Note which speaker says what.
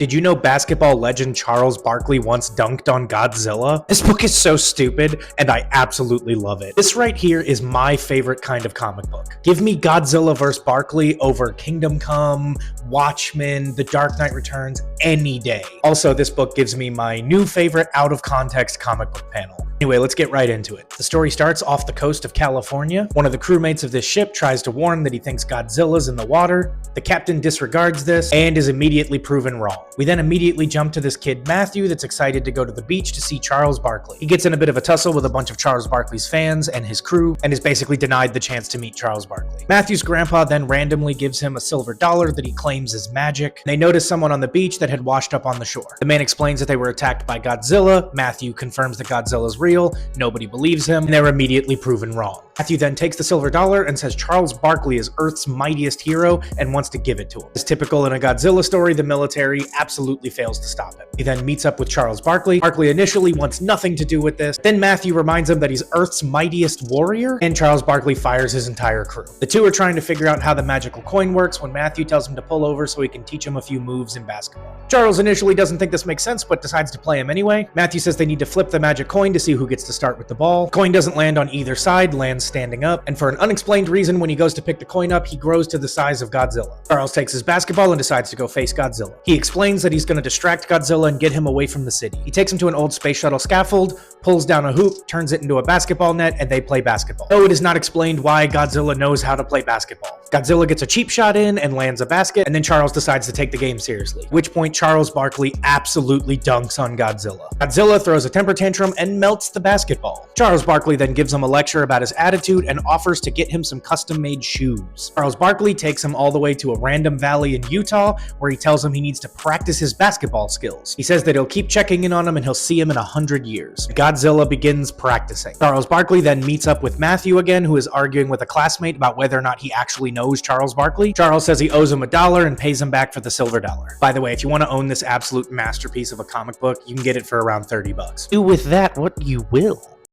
Speaker 1: Did you know basketball legend Charles Barkley once dunked on Godzilla? This book is so stupid, and I absolutely love it. This right here is my favorite kind of comic book. Give me Godzilla vs. Barkley over Kingdom Come, Watchmen, The Dark Knight Returns any day. Also, this book gives me my new favorite out-of-context comic book panel. Anyway, let's get right into it. The story starts off the coast of California. One of the crewmates of this ship tries to warn that he thinks Godzilla's in the water. The captain disregards this and is immediately proven wrong. We then immediately jump to this kid Matthew that's excited to go to the beach to see Charles Barkley. He gets in a bit of a tussle with a bunch of Charles Barkley's fans and his crew and is basically denied the chance to meet Charles Barkley. Matthew's grandpa then randomly gives him a silver dollar that he claims is magic. They notice someone on the beach that had washed up on the shore. The man explains that they were attacked by Godzilla. Matthew confirms that Godzilla's real. Nobody believes him, and they're immediately proven wrong. Matthew then takes the silver dollar and says Charles Barkley is Earth's mightiest hero and wants to give it to him. As typical in a Godzilla story, the military absolutely fails to stop him. He then meets up with Charles Barkley. Barkley initially wants nothing to do with this. Then Matthew reminds him that he's Earth's mightiest warrior, and Charles Barkley fires his entire crew. The two are trying to figure out how the magical coin works when Matthew tells him to pull over so he can teach him a few moves in basketball. Charles initially doesn't think this makes sense, but decides to play him anyway. Matthew says they need to flip the magic coin to see who gets to start with the ball. Coin doesn't land on either side, lands standing up, and for an unexplained reason, when he goes to pick the coin up, he grows to the size of Godzilla. Charles takes his basketball and decides to go face Godzilla. He explains that he's going to distract Godzilla and get him away from the city. He takes him to an old space shuttle scaffold, pulls down a hoop, turns it into a basketball net, and they play basketball. Though it is not explained why Godzilla knows how to play basketball. Godzilla gets a cheap shot in and lands a basket, and then Charles decides to take the game seriously, at which point Charles Barkley absolutely dunks on Godzilla. Godzilla throws a temper tantrum and melts the basketball. Charles Barkley then gives him a lecture about his attitude and offers to get him some custom-made shoes. Charles Barkley takes him all the way to a random valley in Utah, where he tells him he needs to practice his basketball skills. He says that he'll keep checking in on him and he'll see him in 100 years. Godzilla begins practicing. Charles Barkley then meets up with Matthew again, who is arguing with a classmate about whether or not he actually knows Charles Barkley. Charles says he owes him $1 and pays him back for the silver dollar. By the way, if you want to own this absolute masterpiece of a comic book, you can get it for around $30. Do with that what you will.